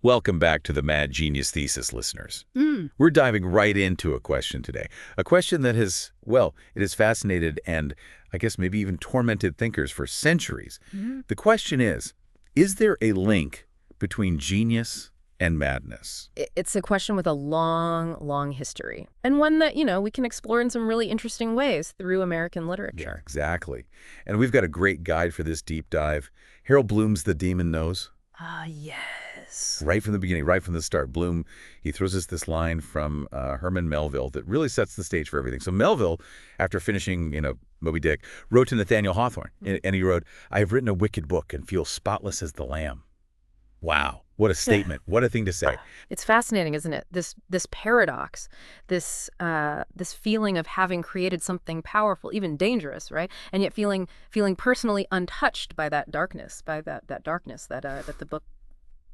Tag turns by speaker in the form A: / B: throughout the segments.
A: Welcome back to the Mad Genius Thesis, listeners.
B: Mm.
A: We're diving right into a question today. A question that has, well, it has fascinated and I guess maybe even tormented thinkers for centuries.
B: Mhm.
A: The question is there a link between genius and madness?
B: It's a question with a long, long history, and one that, we can explore in some really interesting ways through American
A: Yeah,
B: literature.
A: exactly. And we've got a great guide for this deep dive. Harold Bloom's The Daemon Knows.
B: Ah, yes.
A: Right from the beginning, right from the start, Bloom, he throws us this line from Herman Melville that really sets the stage for everything. So Melville, after finishing, Moby-Dick, wrote to Nathaniel Hawthorne, and he wrote, "I have written a wicked book and feel spotless as the lamb." Wow, what a statement, what a thing to say.
B: It's fascinating, isn't it? This paradox, this feeling of having created something powerful, even dangerous, right? And yet feeling personally untouched by that darkness, that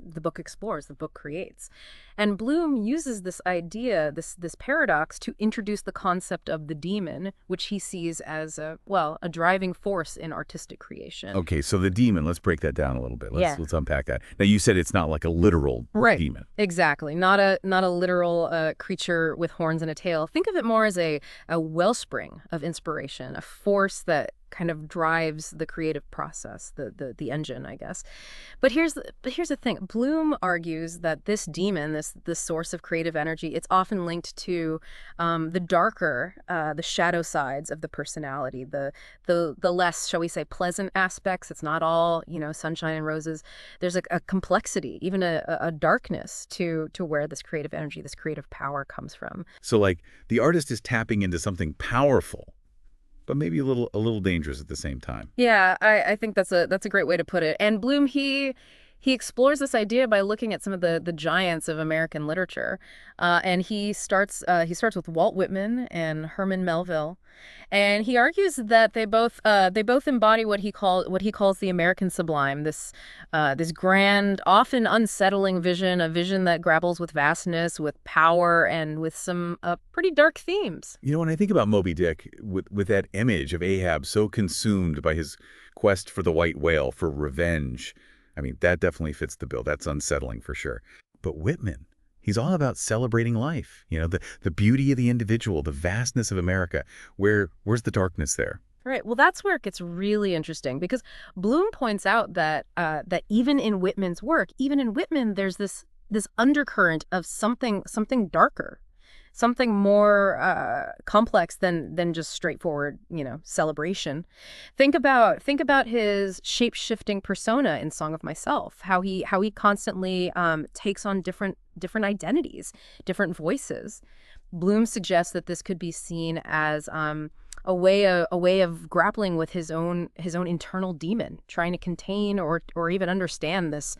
B: the book explores, the book creates. And Bloom uses this idea, this paradox, to introduce the concept of the demon, which he sees as a driving force in artistic creation.
A: Okay, so the demon, let's break that down a little bit.
B: Yeah.
A: Let's unpack that. Now, you said it's not like a literal
B: Right.
A: demon.
B: Exactly. Not a literal creature with horns and a tail. Think of it more as a wellspring of inspiration, a force that kind of drives the creative process, the engine, I guess. But here's the thing. Bloom argues that this demon, this source of creative energy, it's often linked to the darker, the shadow sides of the personality, the less, shall we say, pleasant aspects. It's not all, sunshine and roses. There's a complexity, even a darkness to where this creative energy, this creative power comes from.
A: So, like, the artist is tapping into something powerful, but maybe a little dangerous at the same time.
B: Yeah, I think that's a great way to put it. And Bloom, he explores this idea by looking at some of the giants of American literature, and he starts with Walt Whitman and Herman Melville, and he argues that they both embody what he calls the American Sublime, this grand, often unsettling vision, a vision that grapples with vastness, with power, and with some pretty dark themes.
A: When I think about Moby-Dick, with that image of Ahab so consumed by his quest for the white whale, for revenge, I mean, that definitely fits the bill. That's unsettling for sure. But Whitman, he's all about celebrating life, the beauty of the individual, the vastness of America. Where's the darkness there?
B: Right. Well, that's where it gets really interesting, because Bloom points out that even in Whitman's work, even in Whitman, there's this undercurrent of something darker, something more complex than just straightforward, celebration. Think about his shape-shifting persona in Song of Myself, how he constantly takes on different identities, different voices. Bloom suggests that this could be seen as a way of grappling with his own internal demon, trying to contain or even understand this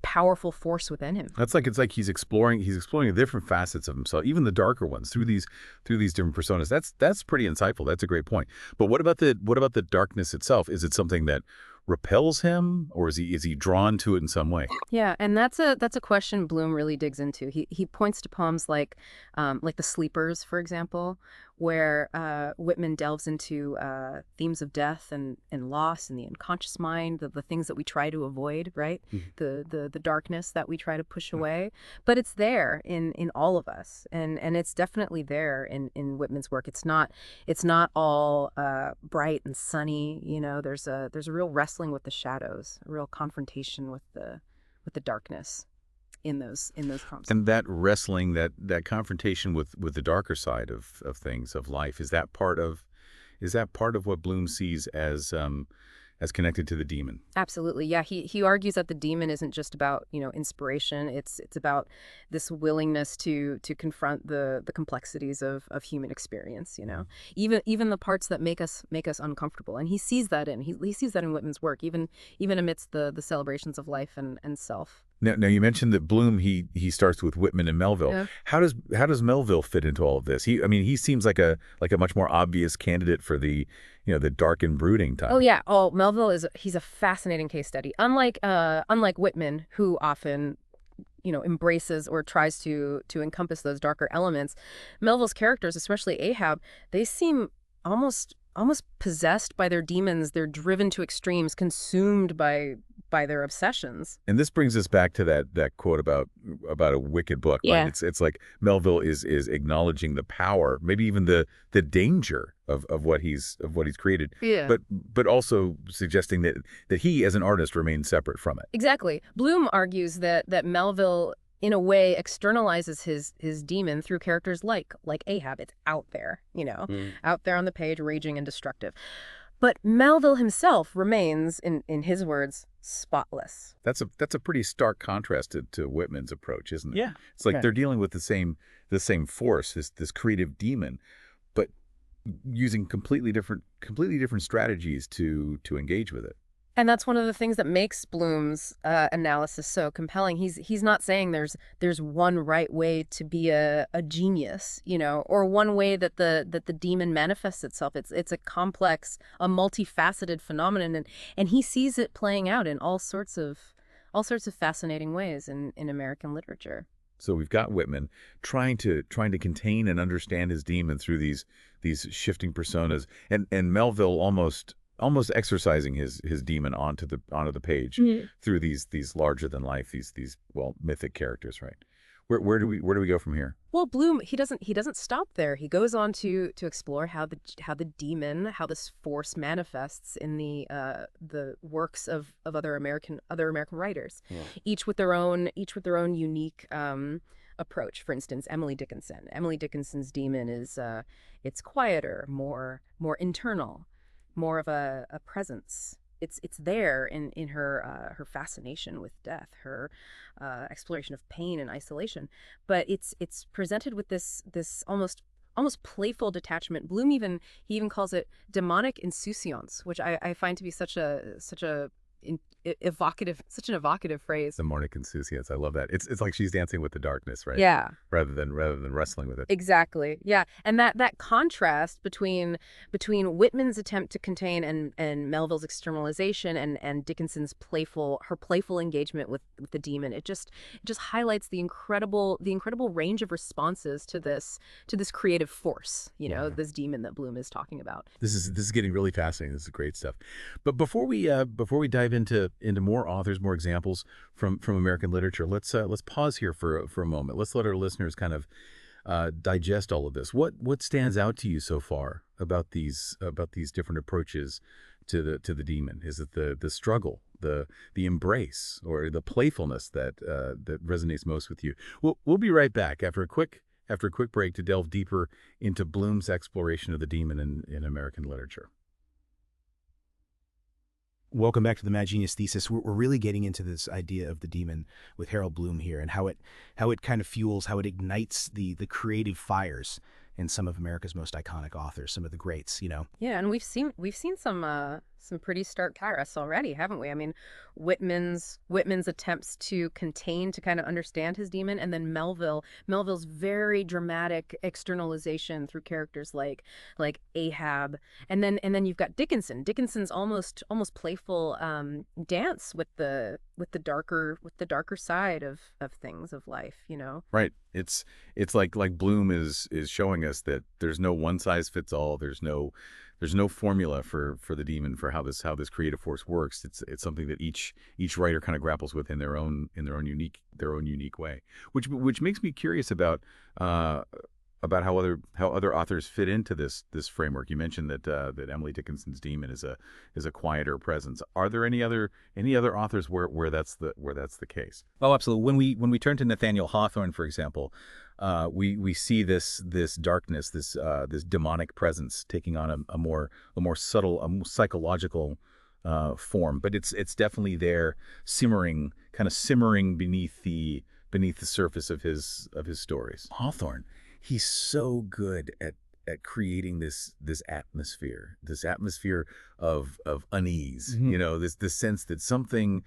B: powerful force within him.
A: It's like he's exploring the different facets of himself, even the darker ones, through these different personas. That's pretty insightful. That's a great point. But what about the darkness itself? Is it something that repels him, or is he drawn to it in some way?
B: Yeah, and that's a question Bloom really digs into. He points to poems like The Sleepers, for example, where Whitman delves into themes of death and loss and the unconscious mind, the things that we try to avoid, right?
A: Mm-hmm.
B: The darkness that we try to push away. But it's there in all of us, and it's definitely there in Whitman's work. It's not all bright and sunny. There's a real wrestling with the shadows, a real confrontation with the darkness in those poems.
A: And that wrestling, that confrontation with the darker side of things, of life, is that part of what Bloom sees as connected to the demon?
B: Absolutely. Yeah. He argues that the demon isn't just about, inspiration. It's about this willingness to confront the complexities of human experience, even the parts that make us uncomfortable. And he sees that he sees that in Whitman's work, even amidst the celebrations of life and self.
A: Now you mentioned that Bloom, he starts with Whitman and Melville.
B: Yeah.
A: How does Melville fit into all of this? He seems like a much more obvious candidate for the dark and brooding type.
B: Oh yeah. Oh, Melville he's a fascinating case study. Unlike Whitman, who often embraces or tries to encompass those darker elements, Melville's characters, especially Ahab, they seem almost almost possessed by their demons. They're driven to extremes, consumed by their obsessions.
A: And this brings us back to that quote about a wicked book, right?
B: Yeah.
A: It's like Melville is acknowledging the power, maybe even the danger of what he's created.
B: Yeah.
A: But also suggesting that he as an artist remains separate from it.
B: Exactly. Bloom argues that Melville, in a way, externalizes his demon through characters like Ahab. It's out there, out there on the page, raging and destructive. But Melville himself remains, in his words, spotless.
A: That's a pretty stark contrast to Whitman's approach, isn't it?
C: Yeah.
A: It's like they're dealing with the same force, this creative demon, but using completely different strategies to engage with it.
B: And that's one of the things that makes Bloom's analysis so compelling. He's not saying there's one right way to be a genius, or one way that the demon manifests itself. It's a complex, a multifaceted phenomenon, and he sees it playing out in all sorts of fascinating ways in American literature.
A: So we've got Whitman trying to contain and understand his demon through these shifting personas, and Melville almost exercising his demon onto the page through these larger than life, these mythic characters, right? Where do we go from here?
B: Well, Bloom, he doesn't stop there. He goes on to explore how the demon, how this force manifests in the works of other American writers, each with their own unique approach. For instance, Emily Dickinson. Emily Dickinson's demon is it's quieter, more internal, more of a presence. It's there in her fascination with death, her exploration of pain and isolation. But it's presented with this almost playful detachment. Bloom even calls it demonic insouciance, which I find to be such an evocative phrase.
A: Demonic insouciance. I love that. It's like she's dancing with the darkness, right?
B: Yeah.
A: Rather than wrestling with it.
B: Exactly. Yeah. And that contrast between Whitman's attempt to contain and Melville's externalization and Dickinson's playful engagement with the demon, it just highlights the incredible range of responses to this creative force, this demon that Bloom is talking about.
A: This is getting really fascinating. This is great stuff. But before we dive into more authors, more examples from American literature, let's pause here for a moment. Let's let our listeners kind of digest all of this. What stands out to you so far about these different approaches to the demon? Is it the struggle, the embrace, or the playfulness that resonates most with you? We'll be right back after a quick break to delve deeper into Bloom's exploration of the demon in American literature.
C: Welcome back to the Mad Genius Thesis. We're really getting into this idea of the demon with Harold Bloom here, and how it kind of fuels, how it ignites the creative fires in some of America's most iconic authors, some of the greats,
B: Yeah, and we've seen some pretty stark contrasts already, haven't we? I mean, Whitman's attempts to contain, to kind of understand his demon, and then Melville's very dramatic externalization through characters like Ahab, and then you've got Dickinson's almost playful dance with the darker side of things, of life,
A: Right. It's like Bloom is showing us that there's no one size fits all. There's no formula for the demon, for how this creative force works. It's something that each writer kind of grapples with in their own unique way, which makes me curious about how other authors fit into this framework. You mentioned that Emily Dickinson's demon is a quieter presence. Are there any other authors where that's the case?
D: Oh, absolutely. When we turn to Nathaniel Hawthorne, for example, we see this darkness, this demonic presence taking on a more subtle, psychological form, but it's definitely there, simmering beneath the surface of his stories. Hawthorne, he's so good at creating this atmosphere of unease.
A: Mm-hmm. This sense that something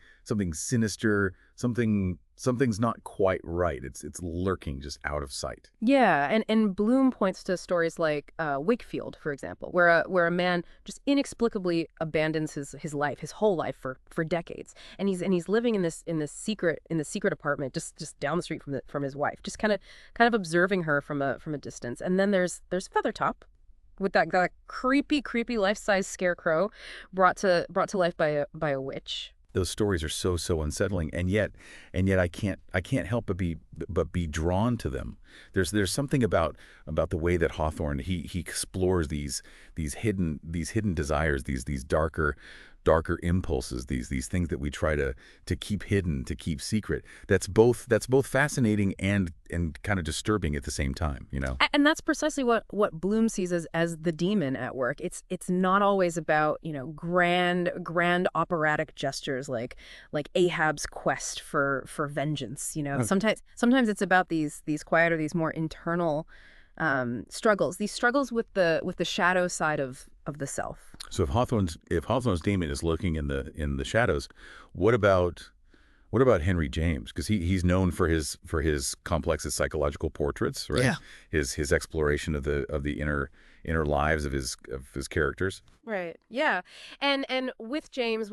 A: sinister, something's not quite right. It's lurking just out of sight.
B: Yeah, and Bloom points to stories like Wakefield, for example, where a man just inexplicably abandons his life, his whole life for decades, and he's living in this secret apartment just down the street from his wife, just kind of observing her from a distance. And then there's Feathertop, with that creepy life-size scarecrow brought to life by a witch.
A: Those stories are so unsettling, and yet I can't help but be drawn to them. There's something about the way that Hawthorne he explores these hidden desires, these darker impulses, these things that we try to keep hidden, to keep secret. That's both fascinating and kind of disturbing at the same time, you know.
B: And that's precisely what Bloom sees as the demon at work. It's not always about, you know, grand operatic gestures like Ahab's quest for vengeance, you know.
A: Okay.
B: Sometimes it's about these quieter, these more internal struggles, these struggles with the shadow side of the self.
A: So if Hawthorne's demon is lurking in the shadows, what about Henry James? Because he's known for his complex psychological portraits, right?
C: Yeah.
A: His exploration of the inner lives of his characters.
B: Right. Yeah. And with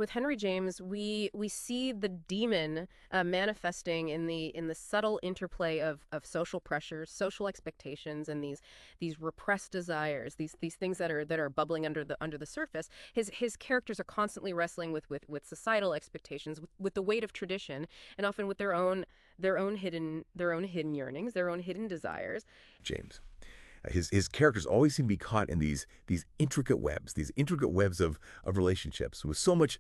B: Henry James, we see the demon manifesting in the subtle interplay of social pressures, social expectations, and these repressed desires, these things that are bubbling under the surface. His characters are constantly wrestling with societal expectations, with the weight of tradition, and often with their own hidden yearnings, their own hidden desires.
A: James. His characters always seem to be caught in these intricate webs of relationships with so much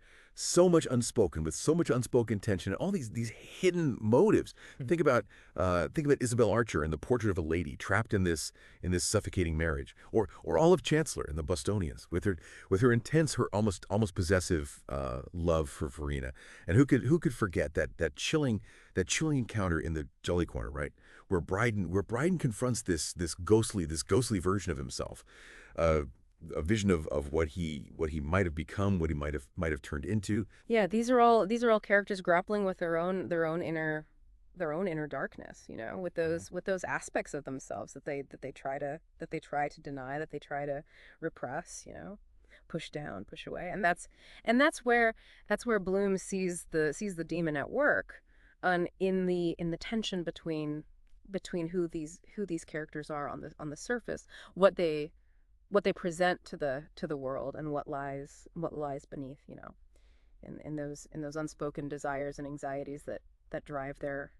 A: unspoken, with so much unspoken tension, and all these hidden motives. Think about Isabel Archer in The Portrait of a Lady, trapped in this suffocating marriage, or Olive Chancellor in The Bostonians, with her intense, her almost possessive love for Verena. And who could forget that chilling encounter in the Jolly Corner, right? Where Bryden confronts this ghostly version of himself, a vision of what he might have become, what he might have turned into.
B: Yeah, these are all characters grappling with their own inner darkness, you know, with those aspects of themselves that they try to deny, that they try to repress, you know, push down, push away. And that's where Bloom sees the demon at work, in the tension between who these characters are on the surface, what they present to the world, and what lies beneath, you know, in those unspoken desires and anxieties that drive their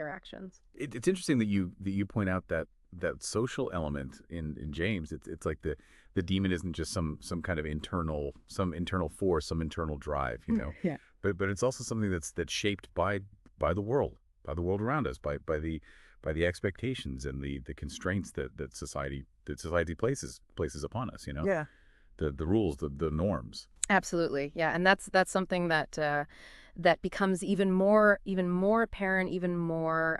B: actions.
A: It's interesting that you point out that social element in James. It's like the demon isn't just some kind of internal force, some internal drive, you know.
B: Yeah.
A: But it's also something that's shaped by the world around us, by the expectations and the constraints that society places upon us, you know.
B: Yeah.
A: The rules, the norms.
B: Absolutely. Yeah. And that's something that becomes even more apparent, even more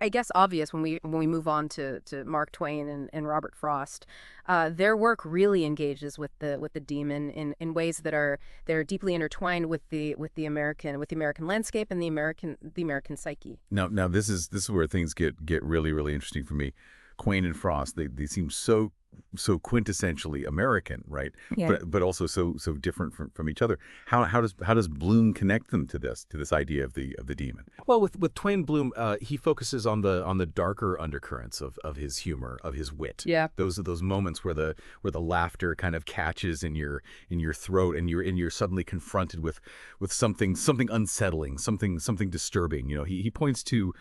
B: I guess obvious when we move on to Mark Twain and Robert Frost. Their work really engages with the demon in ways they're deeply intertwined with the American landscape and the American psyche.
A: Now this is where things get really, really interesting for me. Twain and Frost, they seem so quintessentially American, right?
B: Yeah.
A: But also so different from each other. How does Bloom connect them to this idea of the demon?
C: Well, with Twain, Bloom, he focuses on the darker undercurrents of his humor, of his wit.
B: Yeah.
C: Those are those moments where the laughter kind of catches in your throat, and you're suddenly confronted with something unsettling, something disturbing. You know, he points to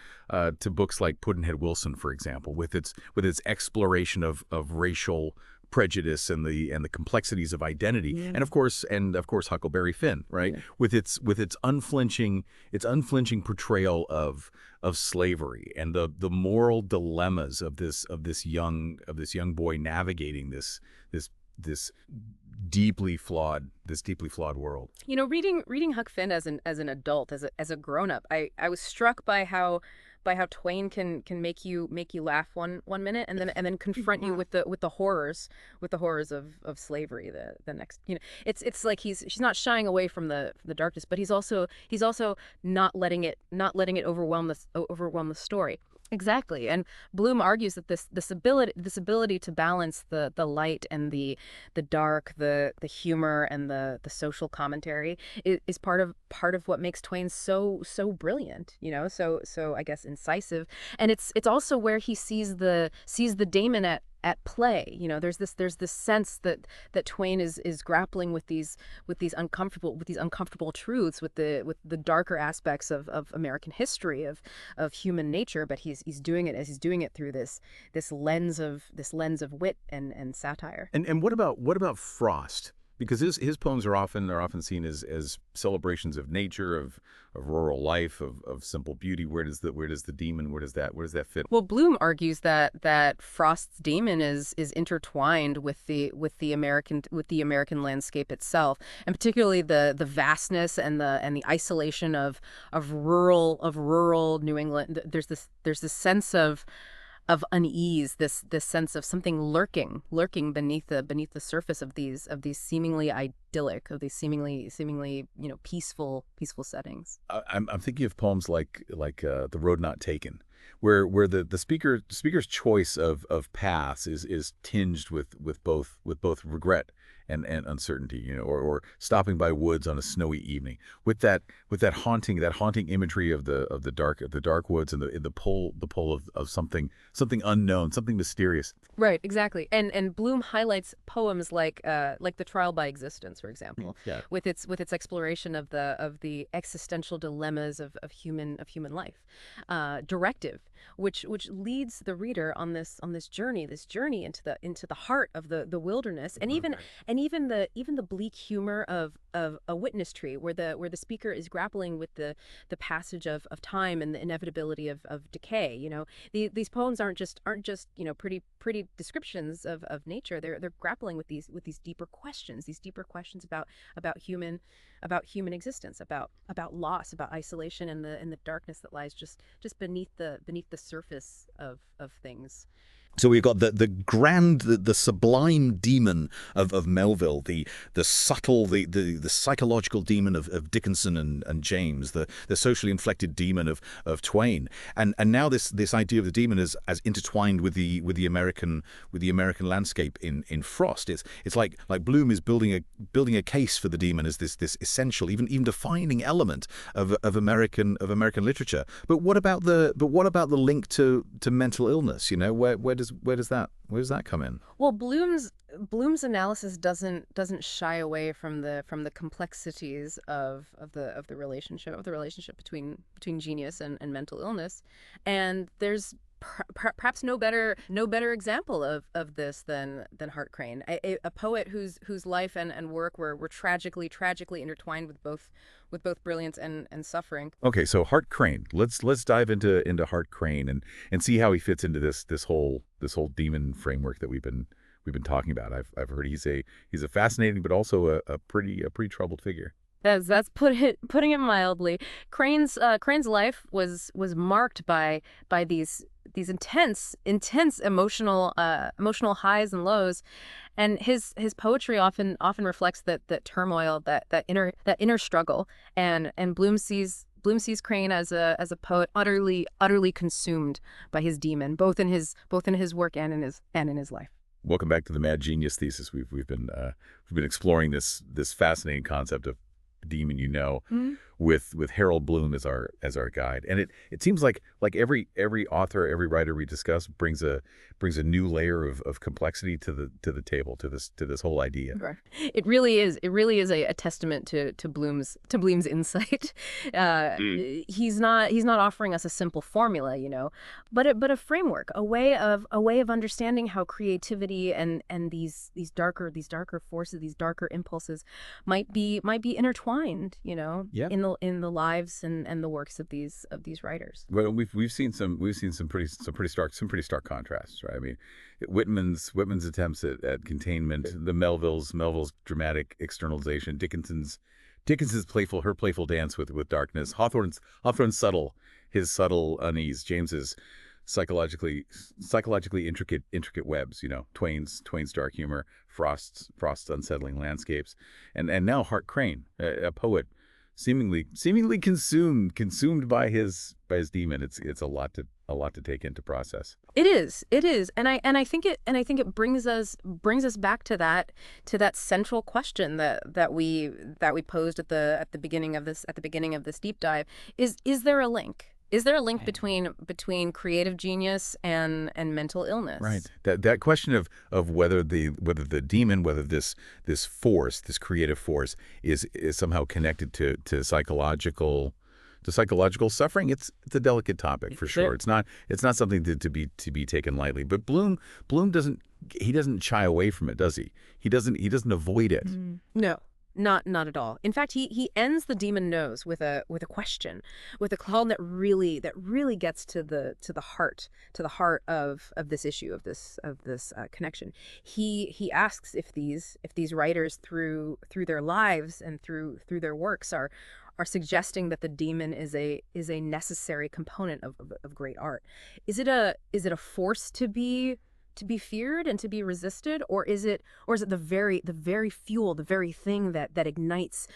C: books like Pudd'nhead Wilson, for example, with its exploration of racial prejudice and the complexities of identity,
B: Yeah.
C: and of course Huckleberry Finn, right?
B: Yeah.
C: With its unflinching portrayal of slavery and the moral dilemmas of this young boy navigating this deeply flawed world.
B: You know, reading Huck Finn as an adult, as a grown up, I was struck by how Twain can make you laugh one minute, and then confront you with the horrors of slavery the next. You know, it's like she's not shying away from the darkness, but he's also not letting it overwhelm the story. Exactly. And Bloom argues that this ability to balance the light and the dark, the humor and the social commentary is part of what makes Twain so brilliant, you know, so I guess incisive. And it's also where he sees the daemon at play. There's this sense that Twain is grappling with these uncomfortable truths, with the darker aspects of American history, of human nature, but he's doing it through this lens of wit and satire.
D: And what about Frost? Because his poems are often seen as celebrations of nature, of rural life, of simple beauty. Where does the demon, where does that fit?
B: Well, Bloom argues that Frost's demon is intertwined with the American landscape itself, and particularly the vastness and the isolation of rural New England. There's this sense of unease, this sense of something lurking beneath the surface of these seemingly idyllic, of these seemingly peaceful settings.
D: I'm thinking of poems like The Road Not Taken, where the speaker's choice of paths is tinged with both regret and uncertainty, or stopping by woods on a snowy evening, with that haunting imagery of the dark woods and the pull of something unknown, something mysterious.
B: Right, exactly. And Bloom highlights poems like The Trial by Existence, for example, with its exploration of the existential dilemmas of human life. Directive, which leads the reader on this journey into the heart of the wilderness, and even the bleak humor of a witness tree, where the speaker is grappling with the passage of time and the inevitability of decay. These poems aren't just pretty descriptions of nature. They're grappling with these deeper questions about human existence, about loss, about isolation, and the darkness that lies just beneath the surface of things.
E: So we've got the sublime demon of Melville, the subtle, the psychological demon of Dickinson and James, the socially inflected demon of Twain, and now this idea of the demon is as intertwined with the American landscape in Frost. It's like Bloom is building a case for the demon as this essential, even defining element of American literature. But what about the link to mental illness? Where does that come in?
B: Well, Bloom's analysis doesn't shy away from the complexities of the relationship between genius and mental illness, and there's perhaps no better example of this than Hart Crane, a poet whose life and work were tragically intertwined with both brilliance and suffering.
D: Okay, so Hart Crane. Let's dive into Hart Crane and see how he fits into this whole demon framework that we've been talking about. I've heard he's a fascinating but also a pretty troubled figure.
B: That's putting it mildly. Crane's life was marked by these intense emotional highs and lows, and his poetry often reflects that turmoil, that inner struggle, and Bloom sees Crane as a poet utterly consumed by his demon, both in his work and in his life.
D: Welcome back to the Mad Genius Thesis. We've been exploring this fascinating concept of demon, with Harold Bloom as our guide, and it seems like every author, every writer we discuss brings a new layer of complexity to the table, to this whole idea.
B: Right. It really is a testament to Bloom's insight. He's not offering us a simple formula, but a framework, a way of understanding how creativity and these darker forces, these darker impulses might be intertwined, in the lives and the works of these writers.
D: Well, we've seen some pretty stark contrasts, right? I mean, Whitman's attempts at containment, the Melville's dramatic externalization, Dickinson's playful dance with darkness, Hawthorne's subtle unease, James's psychologically intricate webs, Twain's dark humor, Frost's unsettling landscapes, and now Hart Crane, a poet seemingly consumed by his demon. It's a lot to take into process.
B: It is, and I think it brings us back to that central question that we posed at the beginning of this deep dive. Is there a link Is there a link between creative genius and mental illness?
A: Right. That question of whether the demon, whether this force, this creative force, is somehow connected to psychological suffering. It's a delicate topic for sure. It's not something to be taken lightly. But Bloom doesn't shy away from it, does he? He doesn't avoid it.
B: No. Not at all. In fact, he ends the Daemon Knows with a question, with a call that really gets to the heart of this issue, of this connection. He asks if these writers through their lives and through their works are suggesting that the demon is a necessary component of great art. Is it a force to be feared and to be resisted, or is it the very fuel, the very thing that ignites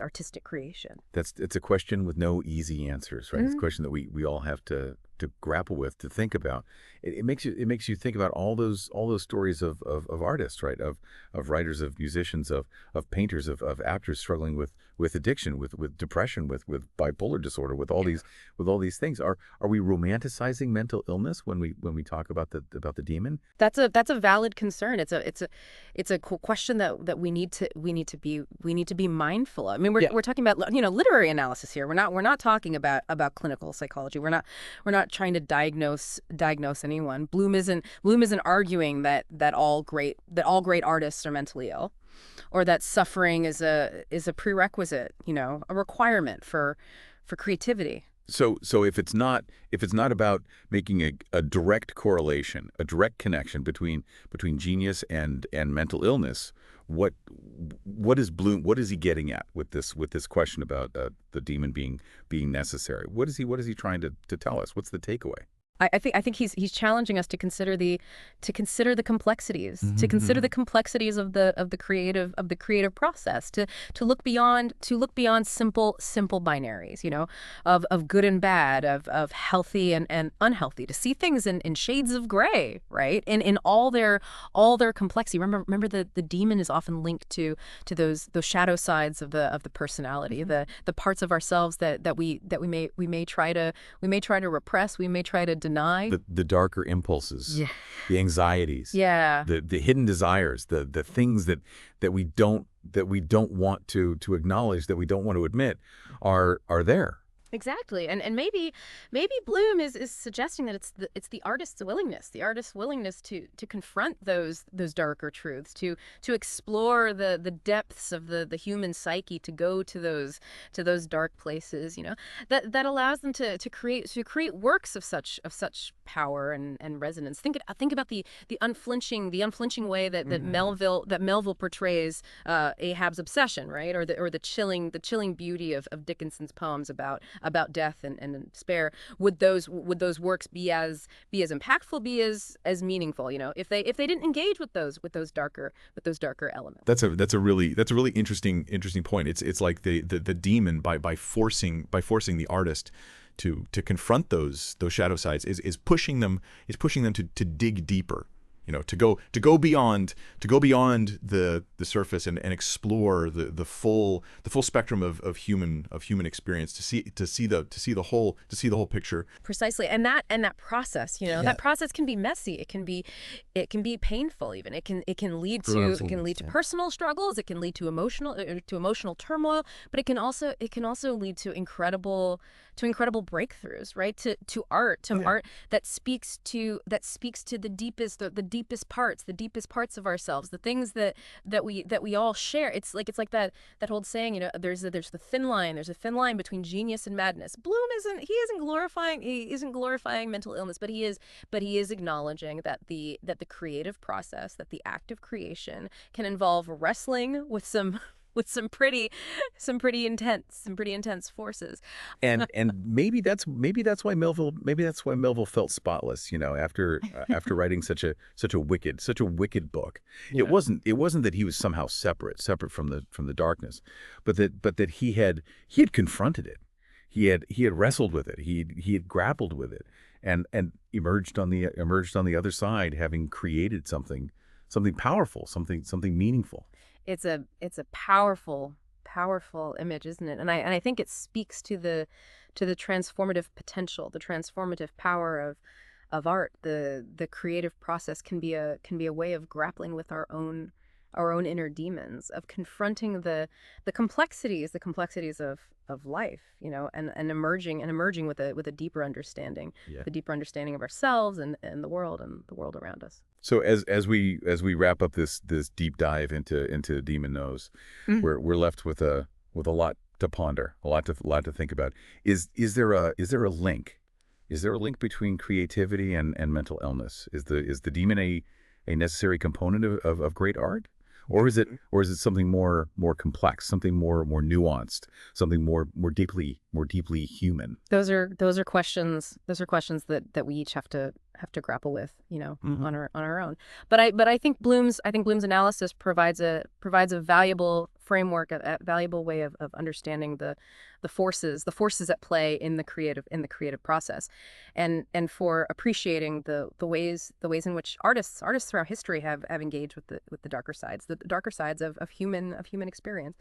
B: artistic creation?
A: It's a question with no easy answers, right? It's a question that we all have to grapple with, to think about. It makes you think about all those stories of artists, right? Of writers, of musicians, of painters, of actors struggling with addiction, with depression, with bipolar disorder, with all these things. Are we romanticizing mental illness when we talk about the demon?
B: That's a valid concern. It's a question that we need to be mindful of. I mean, we're talking about literary analysis here. We're not talking about clinical psychology. We're not trying to diagnose anyone. Bloom isn't arguing that all great artists are mentally ill, or that suffering is a prerequisite, a requirement for creativity.
A: So if it's not about making a direct correlation, a direct connection between genius and mental illness, what is Bloom? What is he getting at with this question about the demon being necessary? What is he trying to tell us? What's the takeaway?
B: I think he's challenging us to consider the complexities, to consider the complexities of the creative process, to look beyond simple binaries, of good and bad, of healthy and unhealthy, to see things in shades of gray, right? In all their complexity. Remember the demon is often linked to those shadow sides of the personality, the parts of ourselves that we may try to repress, we may try to deny.
A: The darker impulses, the anxieties, the hidden desires, the things that we don't want to acknowledge, that we don't want to admit are there.
B: Exactly, and maybe Bloom is suggesting that it's the artist's willingness to confront those darker truths, to explore the depths of the human psyche, to go to those dark places, that allows them to create works of such power and resonance. Think about the unflinching way that Melville portrays Ahab's obsession, right, or the chilling beauty of Dickinson's poems about death and despair. Would those works be as impactful, be as meaningful, if they didn't engage with those darker elements?
F: That's a really interesting point. It's like the demon by forcing the artist to confront those shadow sides is pushing them to dig deeper. To go beyond the surface and explore the full spectrum of human experience, to see the whole picture.
B: Precisely, and that process, that process can be messy. It can be painful. Even it can lead to personal struggles. It can lead to emotional turmoil. But it can also lead to incredible breakthroughs, right? To art that speaks to the deepest parts of ourselves, the things that we all share. It's like that old saying, there's a thin line between genius and madness. Bloom isn't glorifying mental illness, but he is acknowledging that the creative process, that the act of creation can involve wrestling with some pretty intense forces.
A: And maybe that's why Melville felt spotless, after writing such a wicked book. Yeah. It wasn't that he was somehow separate from the darkness, but that he had confronted it. He had wrestled with it. He had grappled with it, and emerged on the other side, having created something powerful, something meaningful.
B: It's a powerful powerful image, isn't it? And I think it speaks to the transformative potential, the transformative power of art. The creative process can be a way of grappling with our own inner demons, of confronting the complexities of life, and emerging with a deeper understanding, the deeper understanding of ourselves and the world around us.
A: So as we wrap up this deep dive into Daemon Knows, we're left with a lot to ponder, a lot to think about. Is there a link? Is there a link between creativity and mental illness? Is the demon a necessary component of great art? Or is it something more complex, something more nuanced, something more deeply human?
B: Those are questions that we each have to grapple with, on our own. But I think Bloom's analysis provides a valuable framework, a valuable way of understanding the forces at play in the creative process, and for appreciating the ways in which artists throughout history have engaged with the darker sides, of human experience.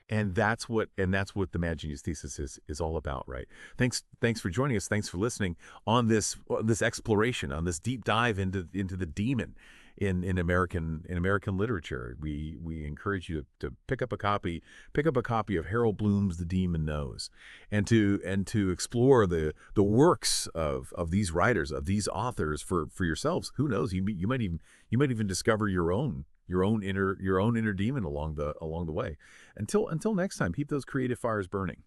F: And that's what the Mad Genius Thesis is all about, right? Thanks for joining us. Thanks for listening on this exploration, on this deep dive into the demon in American literature. We encourage you to pick up a copy of Harold Bloom's The Daemon Knows, and to explore the works of these writers, of these authors for yourselves. Who knows? You might even discover your own inner demon along the way. Until next time, keep those creative fires burning.